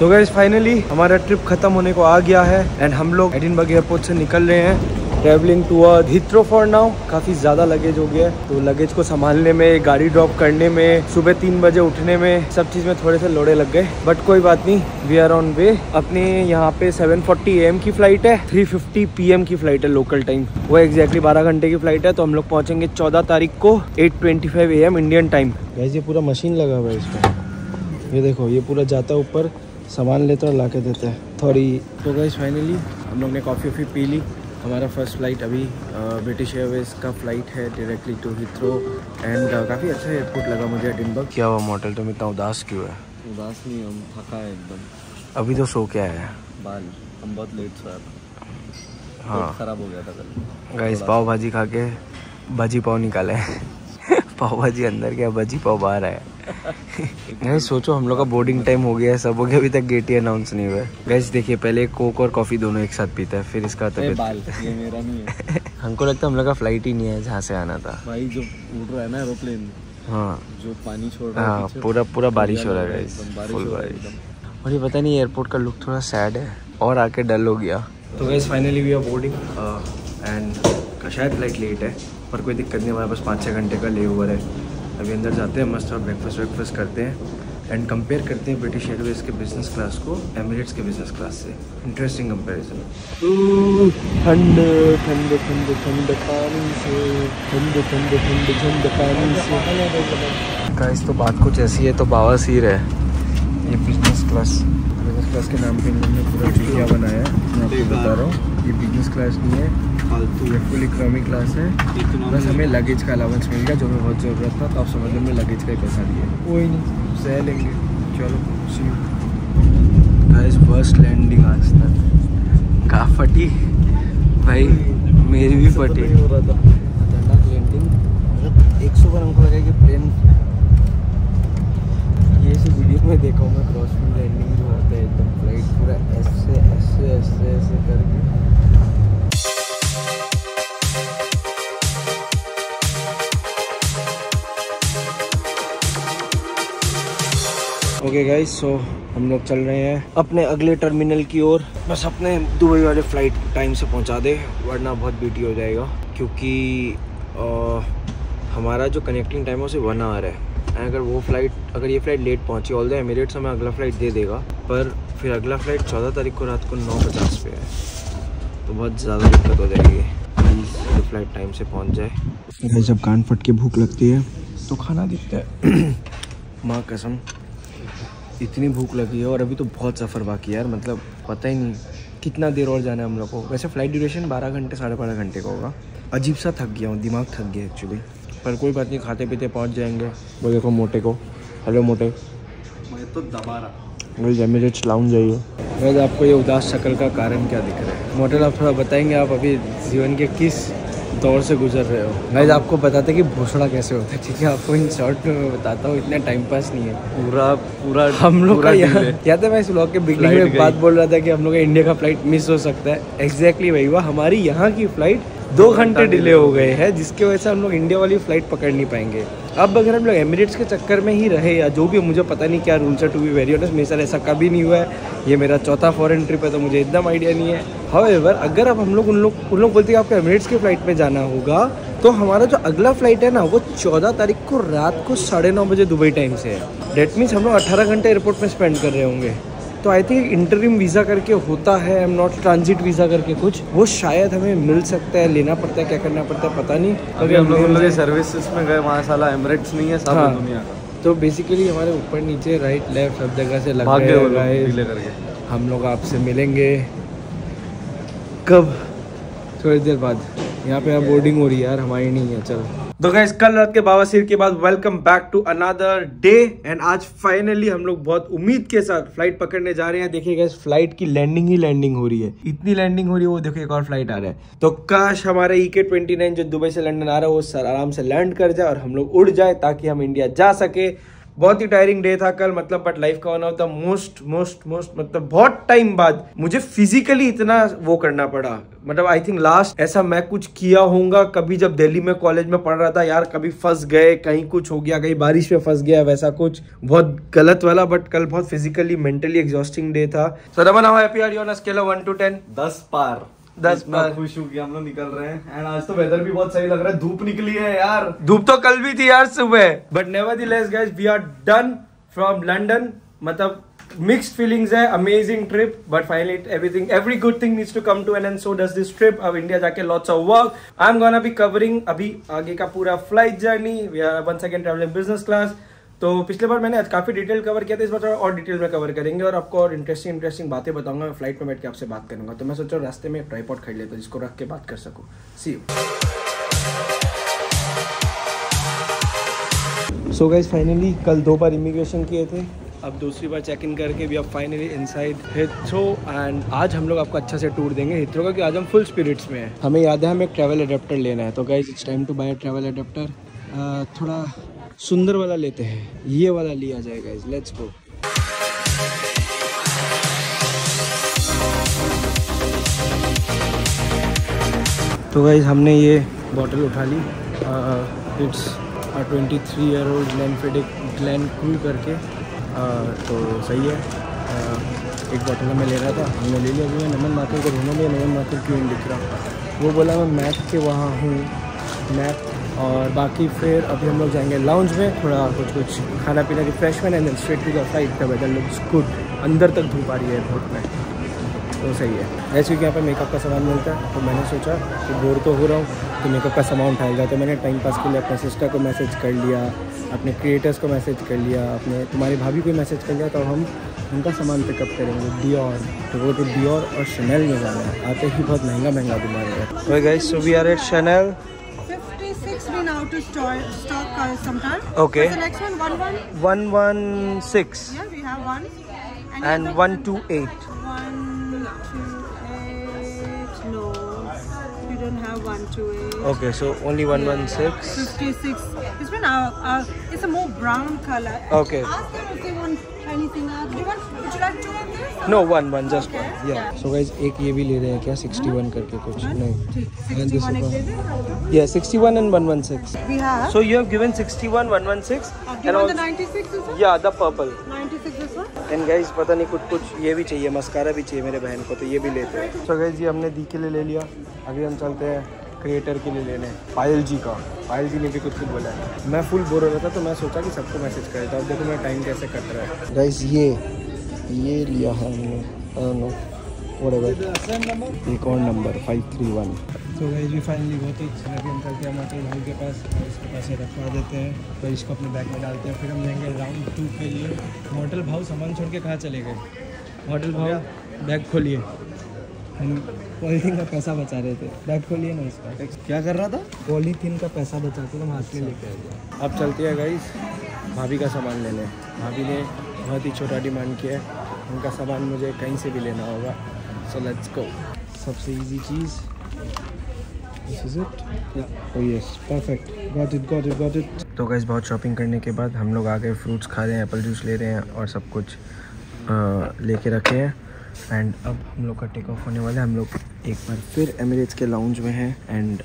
तो guys finally हमारा trip खत्म होने को आ गया है एंड हम लोग एडिनबर्ग एयरपोर्ट से निकल रहे हैं travelling toward Heathrow for now. काफ़ी ज़्यादा लगेज हो गया है, तो लगेज को संभालने में, गाड़ी ड्रॉप करने में, सुबह 3 बजे उठने में, सब चीज़ में थोड़े से लोड़े लग गए। बट कोई बात नहीं, वी आर ऑन वे। अपने यहाँ पे 7:40 AM की फ़्लाइट है, 3:50 PM की फ़्लाइट है लोकल टाइम। वो एग्जैक्टली 12 घंटे की फ़्लाइट है। तो हम लोग पहुँचेंगे 14 तारीख को 8:25 AM इंडियन टाइम। वैसे ये पूरा मशीन लगा हुआ है इसमें, ये देखो, ये पूरा जाता है ऊपर, सामान लेते और ला के देते हैं थोड़ी। तो गाइस फाइनली हम लोग ने कॉफ़ी वॉफ़ी पी ली। हमारा फर्स्ट फ़्लाइट अभी ब्रिटिश एयरवेज का फ़्लाइट है डायरेक्टली टू हीथ्रो एंड काफ़ी अच्छा एयरपोर्ट लगा मुझे एडिनबर्ग। क्या हुआ मॉडल, तुम इतना उदास क्यों है? उदास नहीं, हम थका है एकदम। अभी तो सो क्या है बाल, हम बहुत लेट सोया था। हाँ, ख़राब हो गया था कल। गाइस पाव भाजी खा के भाजी पाव निकाले पाव भाजी अंदर क्या, भाजी पाव बाहर आया। गाइस सोचो, हम लोग का बोर्डिंग टाइम हो गया है, सब हो गया, अभी तक गेट ही अनाउंस नहीं हुआ है। गाइस देखिए, पहले कोक और कॉफ़ी दोनों एक साथ पीता है, फिर इसका बाल, ये मेरा नहीं है। हमको लगता है हम लोग का फ्लाइट ही नहीं है जहाँ से आना था। भाई जो उड़ रहा है ना एरोप्लेन, हाँ, जो पानी छोड़ रहा है, हाँ, पूरा बारिश हो रहा है गाइस, फुल बारिश। और ये पता नहीं, एयरपोर्ट का लुक थोड़ा सैड है और आके डल हो गया। तो guys finally we are boarding and शायद फ्लाइट लेट है, पर कोई दिक्कत नहीं, हमारे पास 5-6 घंटे का ले ओवर है। अभी अंदर जाते हैं, मस्त और ब्रेकफास्ट करते हैं एंड कंपेयर करते हैं ब्रिटिश एयरवेज के बिजनेस क्लास को एमिरेट्स के बिजनेस क्लास से। Interesting comparison. ठंड ठंड ठंड ठंड पानी से, ठंड ठंड ठंड ठंड पानी से। गाइस तो बात कुछ ऐसी है, तो बवासीर है ये बिजनेस क्लास के नाम पे इन्होंने पूरा चीज़िया बनाया है। मैं आपको बता रहा हूँ, ये बिजनेस क्लास नहीं है, ये फुल इकोनॉमी क्लास है। बस हमें लगेज का अलाउंस मिल गया, जो हमें बहुत ज़रूरत था, तो आप समझ लो में लगेज का ही पैसा दिए, कोई नहीं, सह लेंगे। चलो सी यू गाइस। फर्स्ट लैंडिंग आज तक का फटी भाई, मेरी भी फटी। खतरनाक लैंडिंग, 100 बार हमको लगा कि प्लेन, ये सब वीडियो में देखा हूँ मैं, क्रॉस विंग लैंडिंग जो होता है एकदम फ्लाइट पूरा ऐसे ऐसे ऐसे ऐसे करके। ओके गाइस, सो हम लोग चल रहे हैं अपने अगले टर्मिनल की ओर। बस अपने दुबई वाले फ्लाइट टाइम से पहुंचा दे, वरना बहुत बीटी हो जाएगा, क्योंकि हमारा जो कनेक्टिंग टाइम है उसे 1 आवर है। अगर ये फ्लाइट लेट पहुंची, ऑल द एमिरेट्स हमें अगला फ़्लाइट दे देगा, पर फिर अगला फ़्लाइट 14 तारीख को रात को 9:50 पे है, तो बहुत ज़्यादा दिक्कत हो जाएगी। प्लीज़ ये फ़्लाइट टाइम से पहुंच जाए। जब कान फट के भूख लगती है तो खाना दिखता है माँ कसम, इतनी भूख लगी है। और अभी तो बहुत सफ़र बाकी है यार, मतलब पता ही नहीं कितना देर और जाना है हम लोग को। वैसे फ़्लाइट ड्यूरेशन 12 घंटे 12.5 घंटे का होगा। अजीब सा थक गया हूँ, दिमाग थक गया एक्चुअली, पर कोई बात नहीं, खाते पीते पहुँच जाएंगे। वो देखो मोटे को, हेलो मोटे, मैं तो दबा रहा। वही एमिरेट्स लाउंज जाइए। वैसे आपको ये उदास शक्ल का कारण क्या दिख रहा है? मोटे आप थोड़ा बताएंगे, आप अभी जीवन के किस दौर से गुजर रहे हो? मैं आपको बताते कि भोसड़ा कैसे होता है, ठीक है? आपको इन शॉर्ट में मैं बताता हूँ, इतना टाइम पास नहीं है। पूरा हम लोग का यहाँ याद है, मैं इस व्लॉग के बिगिनिंग में बात बोल रहा था कि हम लोग का इंडिया का फ्लाइट मिस हो सकता है। एग्जैक्टली वही हुआ, हमारी यहाँ की फ़्लाइट 2 घंटे डिले हो गए हैं, जिसकी वजह से हम लोग इंडिया वाली फ़्लाइट पकड़ नहीं पाएंगे। अब अगर हम लोग एमिरेट्स के चक्कर में ही रहे या जो भी, मुझे पता नहीं क्या रूल्स है, टू बी वेरी ऑनेस्ट, मेरे साथ ऐसा कभी नहीं हुआ है। ये मेरा 4था फॉरेन ट्रिप है, तो मुझे एकदम आइडिया नहीं है। हाउएवर, अगर अब हम लोग उन लोग बोलते हैं आपको एमिरेट्स के फ़्लाइट में जाना होगा, तो हमारा जो अगला फ़्लाइट है ना, वो 14 तारीख को रात को 9:30 बजे दुबई टाइम से है। डेट मीन्स हम लोग 18 घंटे एयरपोर्ट में स्पेंड कर रहे होंगे। तो आई थिंक इंटरिम वीज़ा करके होता है, I am not, transit visa करके कुछ, वो शायद हमें मिल सकता है, लेना पड़ता है, क्या करना पड़ता है पता नहीं। अभी हम लोग सर्विसेज में गए, वहाँ साला एमिरेट्स नहीं है, सब हाँ, दुनिया का। तो बेसिकली हमारे ऊपर नीचे राइट लेफ्ट सब जगह से लग गए। हम लोग आपसे मिलेंगे कब? थोड़ी देर बाद। यहाँ पे बोर्डिंग हो रही है यार, हमारी नहीं है। चलो तो गाइस, कल रात के बवासीर के बाद welcome back to another day and आज फाइनली हम लोग बहुत उम्मीद के साथ फ्लाइट पकड़ने जा रहे हैं। देखिए गाइस, फ्लाइट की लैंडिंग हो रही है, इतनी लैंडिंग हो रही है। वो देखो एक और फ्लाइट आ रहा है, तो काश हमारा EK-29 जो दुबई से लंदन आ रहा है वो आराम से लैंड कर जाए और हम लोग उड़ जाए, ताकि हम इंडिया जा सके बहुत ही टायरिंग डे था कल, मतलब बट लाइफ का वन ऑफ द मोस्ट मतलब बहुत टाइम बाद मुझे फिजिकली इतना वो करना पड़ा। मतलब आई थिंक लास्ट ऐसा मैं कुछ किया होऊंगा कभी जब दिल्ली में कॉलेज में पढ़ रहा था यार। कभी फंस गए, कहीं कुछ हो गया, कहीं बारिश में फंस गया, वैसा कुछ बहुत गलत वाला। बट कल बहुत फिजिकली मेंटली एग्जॉस्टिंग डे था। So Raman, how happy are you on a scale of 1 to 10? 10 पार। 10 पार। खुश हूँ कि हम लोग निकल रहे हैं। एंड आज तो वेदर भी बहुत सही लग रहा है, धूप निकली है यार। धूप तो कल भी थी यार सुबह। But nevertheless guys, we are done from London. मतलब मिक्स्ड फीलिंग्स है, amazing trip, but finally every good thing needs to come to an end, so does this trip. अब इंडिया जाके lots of work I'm gonna be covering अभी आगे का पूरा flight journey. We are once again traveling business class। तो पिछले बार मैंने काफी डिटेल कवर किया था, इस बार थोड़ा और डिटेल में कवर करेंगे और आपको और इंटरेस्टिंग बातें बताऊंगा। मैं फ्लाइट में बैठ के आपसे बात करूंगा, तो मैं सोच रहा हूँ रास्ते में एक ट्राइपॉड खरीद लेता हूँ जिसको रख के बात कर सकूँ। सी यू। सो गाइस, फाइनली कल 2 बार इमिग्रेशन किए थे, अब दूसरी बार चेक इन करके भी अब फाइनली इनसाइड हिथ्रो। एंड आज हम लोग आपको अच्छा से टूर देंगे हिथ्रो का, कि आज हम फुल स्पिरिट्स में हैं। हमें याद है हमें एक ट्रैवल एडेप्टर लेना है, तो guys it's time to buy a travel adapter. थोड़ा सुंदर वाला लेते हैं, ये वाला लिया जाएगा गाइस, लेट्स गो। तो गाइस हमने ये बॉटल उठा ली, इट्स 23-year-old ग्लेनक्रू करके। तो सही है। एक बॉटल में ले रहा था, हमने ले लिया। अभी मैं नमन माथुर को ढूंढने में, नमन माथुर क्यों नहीं दिख रहा। वो बोला मैं मैक के वहाँ हूँ, मैक। और बाकी फिर अभी हम लोग जाएंगे लाउंज में, थोड़ा कुछ खाना पीना, refreshment, and then straight to the flight. The weather looks good, अंदर तक धूप आ रही है एयरपोर्ट में, तो सही है। ऐसे क्योंकि यहाँ पर मेकअप का सामान मिलता है, तो मैंने सोचा कि बोर तो हो रहा हूँ तो मेकअप का सामान उठाएगा। तो मैंने टाइम पास के लिए अपने सिस्टर को मैसेज कर लिया, अपने क्रिएटर्स को मैसेज कर लिया, अपने तुम्हारी भाभी को मैसेज कर लिया। तो हम उनका सामान पिकअप करेंगे, डियोर। तो वो तो डियोर और शनेल में जाना है, आते ही बहुत महंगा तुम्हारे। तो guys, so we are at Chanel. 56 been out to stock sometime. Okay. So the next one, 116. Yeah, we have one. And 128. 128. No, we don't have 128. Okay, so only 116. 56. It's been it's a more brown color. Okay. Ask them if they want anything else. Would you like 2 of this? No, one, just Okay. one. Yeah. So guys, एक ये भी ले रहे हैं क्या? 61 करके कुछ नहीं। ठीक, 61 एक दे दें? Yeah, 61 and 116. We have. So you have given 61, 116. Do you want the 96 as well? Yeah, the purple. 96 this one? And guys, पता नहीं कुछ ये भी चाहिए, मस्कारा भी चाहिए मेरे बहन को, तो ये भी लेते हैं। So guys, ये हमने दी के लिए ले लिया। अभी हम चलते हैं क्रिएटर के लिए लेने, पायल जी का। पायल जी ने भी कुछ बोला है। मैं फुल बोर हो रहा था, तो मैं सोचा कि सबको मैसेज कर देता हूँ। देखो मेरा टाइम कैसे कट रहा है। गाइस ये लिया है हमने, एक और नंबर 531। तो गाइस भी फाइनली बहुत ही अभी हम चलते हैं मोटर भाई के पास, और इसके पास रखवा देते हैं, तो इसको अपने बैग में डालते हैं। फिर हम जाएंगे राउंड 2 के लिए। होटल भाव सामान छोड़ के कहाँ चले गए? होटल भाव बैग खोलिए, हम पॉलीथीन का पैसा बचा रहे थे। बैग खोलिए ना इसका। क्या कर रहा था? पॉलीथीन का पैसा बचा के हम हाथ में लेके आए। अब चलते हैं गाइस भाभी का सामान लेने। भाभी ने बहुत ही छोटा डिमांड किया है, उनका सामान मुझे कहीं से भी लेना होगा। So let's go. सबसे इजी चीज़, this is it. Oh yes, perfect, got it. तो गाइस बहुत शॉपिंग करने के बाद हम लोग आ गए, फ्रूट्स खा रहे हैं, एप्पल जूस ले रहे हैं और सब कुछ लेके रखे हैं। एंड अब हम लोग का टेक ऑफ होने वाला है। हम लोग एक बार फिर एमिरेट्स के लाउंज में हैं। एंड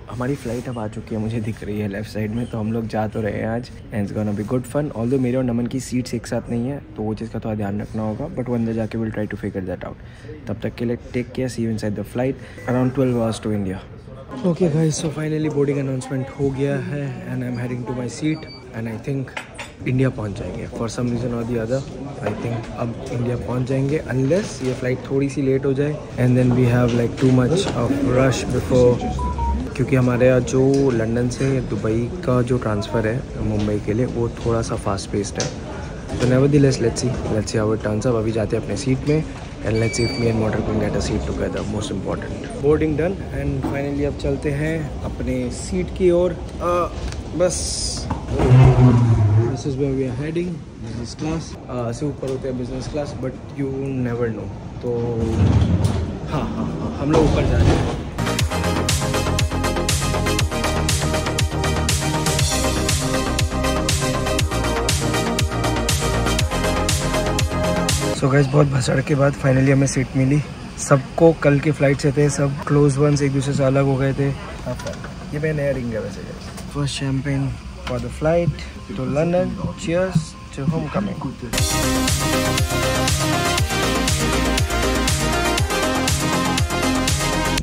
हमारी फ़्लाइट अब आ चुकी है, मुझे दिख रही है लेफ़्ट साइड में। तो हम लोग जा तो रहे हैं आज, and it's gonna be good fun. Although मेरे और नमन की सीट्स एक साथ नहीं है, तो वो चीज़ का थोड़ा ध्यान रखना होगा, बट वो अंदर जाके will try to figure that out. तब तक के लिए take care, see you inside the flight around 12 hours to India. Okay guys, so finally boarding announcement हो गया है, and I am heading to my seat. And I think India पहुंच जाएंगे for some reason or the other. I think अब India पहुंच जाएंगे, unless ये flight थोड़ी सी लेट हो जाए, and then we have like too much of rush before, क्योंकि हमारे यहाँ जो लंदन से दुबई का जो ट्रांसफ़र है मुंबई के लिए, वो थोड़ा सा फास्ट पेस्ड है। तो nevertheless let's see how it turns up. अभी जाते हैं अपने सीट में, and let's see if me and motor can get a seat together, most important. Boarding done, and finally अब चलते हैं अपने सीट की ओर। बस this is where we are heading, business class से ऊपर होते हैं business class, but you never know. तो हाँ हम लोग ऊपर जा रहे हैं। सो गाइस बहुत भसड़ के बाद फाइनली हमें सीट मिली। सबको कल की फ्लाइट से थे, सब क्लोज वंस एक दूसरे से अलग हो गए थे। ये मैं नया रिंग है वैसे। First champagne for the flight to London, cheers to homecoming.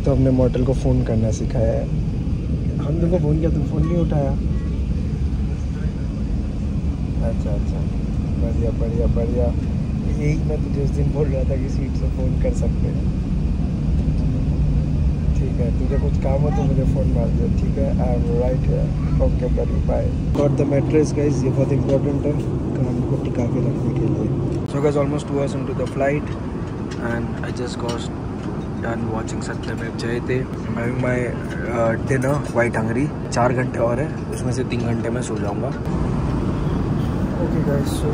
तो हमने मॉडल को फ़ोन करना सिखाया है। हम तुमको फ़ोन किया, तुम फ़ोन नहीं उठाया। अच्छा अच्छा, बढ़िया बढ़िया बढ़िया। यही मैं तुझे उस दिन बोल रहा था कि सीट से फ़ोन कर सकते हैं। ठीक है, तुझे कुछ काम हो तो मुझे फ़ोन मार दिया, ठीक है। I am right here, okay buddy, bye. Got the mattress guys, ये बहुत इंपॉर्टेंट है कान को टिका के रखने के लिए। So guys almost 2 hours into the flight and I just got done watching सत्यमेव जयते। I'm having my dinner, quite hungry। 4 घंटे और है, उसमें से 3 घंटे में सो जाऊँगा। Okay guys, so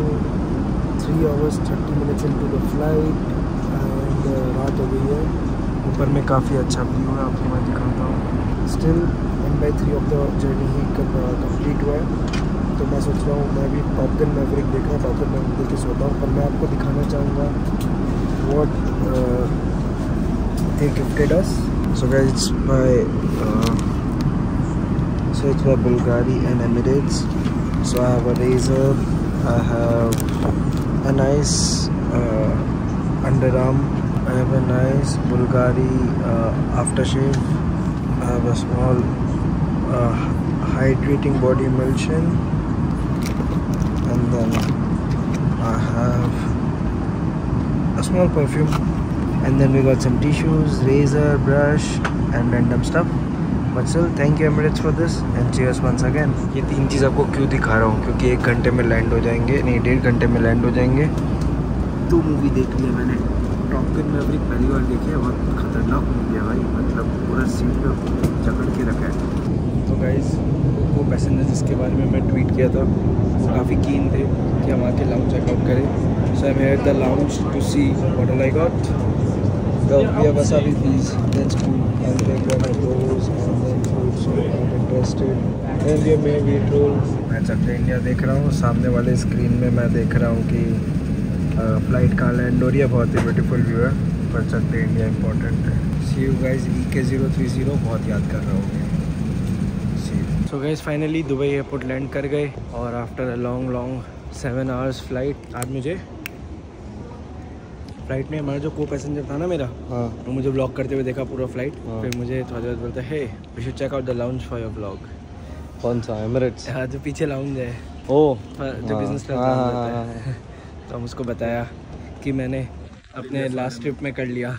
3 hours 30 minutes into the flight and रात हो गई है। ऊपर में काफ़ी अच्छा व्यू है, आपको मैं दिखाता हूँ। Still 1/3 of the journey he complete हुआ है। तो मैं सोच रहा हूँ मैं भी टॉप गन मैवरिक देखना, टॉप गन मैवरिक देख के सोता हूँ। पर मैं आपको दिखाना चाहूँगा what they gifted us. So guys, it's by Bulgari and Emirates. So I have a razor, I have a nice underarm, I have a nice Bulgari aftershave, I have a small hydrating body emulsion, and then I have a small perfume. And then we got some tissues, razor, brush and random stuff. But still, thank you Emirates for this and cheers once again. ये 3 चीज़ आपको क्यों दिखा रहा हूँ, क्योंकि 1 घंटे में land हो जाएंगे, नहीं 1.5 घंटे में लैंड हो जाएंगे। 2 मूवी देख ली मैंने। टॉप गन मैवरिक पहली बार देखी है, बहुत खतरनाक मूवी है भाई, मतलब पूरा सीट पे जकड़ के रखा है। तो गाइस, वो पैसेंजर जिसके बारे में मैं ट्वीट किया था वो काफ़ी कीन थे कि हम आके लाउंज चेकआउट करें। So I'm here at the lounge to see what all I got. So we have wasabi please, that's cool. And then we have those and then food, so I'm not interested. Then we have wheat roll. मैं चक्कर India देख रहा हूँ, सामने वाले screen में मैं देख रहा हूँ कि फ्लाइट कहाँ लैंड हो रही है। बहुत ही ब्यूटीफुल व्यू है, पर चक्कर इंडिया इंपॉर्टेंट है। See you guys, EK030 बहुत याद कर रहा हूँ। So guys finally Dubai airport land कर गए और after a long 7 hours flight. आज मुझे फ्लाइट में हमारा जो को पैसेंजर था ना मेरा, हाँ, वो मुझे ब्लॉग करते हुए देखा पूरा फ्लाइट। हाँ। फिर मुझे थोड़ा देर बोलता है, hey we should check out the lounge for your blog. कौन सा? एमिरेट्स? हाँ, जो पीछे लाउंज है, ओ जो बिजनेस क्लास होता है। तो हम उसको बताया कि मैंने अपने लास्ट ट्रिप में कर लिया।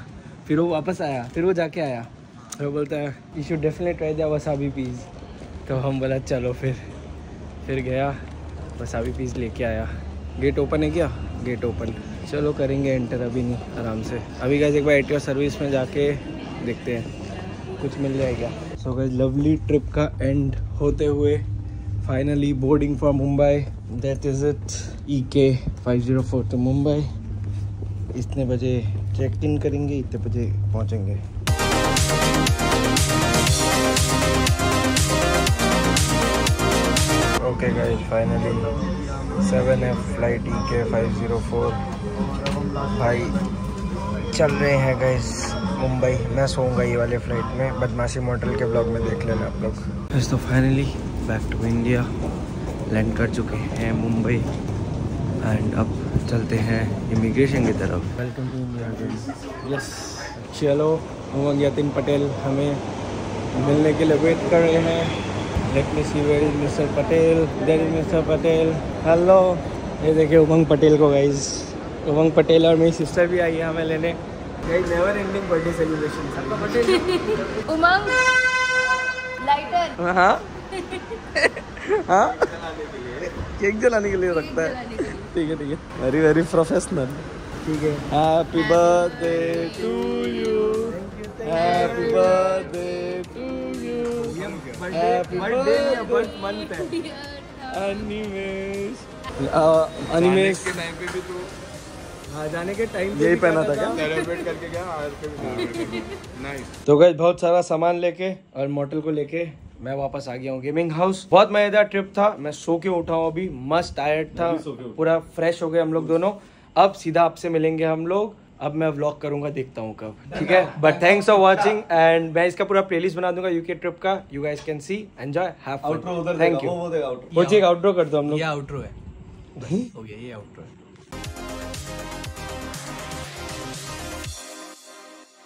फिर वो वापस आया, फिर वो जाके आया, फिर वो बोलता है you should definitely try the wasabi piece. तो हम बोला चलो, फिर गया वसाबी पीस लेके आया। गेट ओपन है क्या? गेट ओपन, चलो करेंगे एंटर, अभी नहीं, आराम से। अभी गाइस एक बार एटीओ सर्विस में जाके देखते हैं कुछ मिल जाएगा। सो गाइस लवली ट्रिप का एंड होते हुए finally boarding for Mumbai, that is it. EK504 to Mumbai. इतने बजे चेक इन करेंगे, इतने बजे पहुंचेंगे। Okay guys finally 7F flight EK504 भाई चल रहे हैं गाइस मुंबई। मैं सोऊंगा ये वाले फ्लाइट में, बदमाशी मॉडल के ब्लॉग में देख लेना आप लोग। बस तो finally back to India land कर चुके हैं मुंबई एंड अब चलते हैं इमिग्रेशन की तरफ। Welcome to India guys. Yes, चलो उमंग यतिन पटेल हमें मिलने के लिए वेट कर रहे हैं। Let me see where is mister Patel. There is mister Patel, hello. ये देखिए उमंग पटेल को गाइस। उमंग पटेल और मेरी सिस्टर भी आई है हमें लेने। Guys never ending birthday celebration. Umang lighter, हाँ हाँ, केक जलाने के लिए रखता है। ठीक है ठीक है, वेरी वेरी प्रोफेशनल। ठीक है, happy birthday to you, happy birthday to you, happy birthday Animesh. Animesh के टाइम पे भी तू, हाँ जाने के टाइम यही पहना था क्या? सेलिब्रेट करके गया। नाइस। तो गाइस बहुत सारा सामान लेके और मॉडल को लेके मैं वापस आ गया हूँ गेमिंग हाउस। बहुत मजेदार ट्रिप था। मैं सो के उठा हूँ अभी, मस्त टायर्ड था, पूरा फ्रेश हो गए हम लोग दोनों। अब सीधा आपसे मिलेंगे हम लोग। अब मैं व्लॉग करूंगा, देखता हूँ कब, ठीक है। But thanks for watching and मैं इसका पूरा प्लेलिस्ट बना दूंगा यूके ट्रिप का। You guys can see, enjoy, have fun. Thank you. वो आउटरो कर दो हम लोग। ये आउटरो है, हो गया, ये आउटरो है।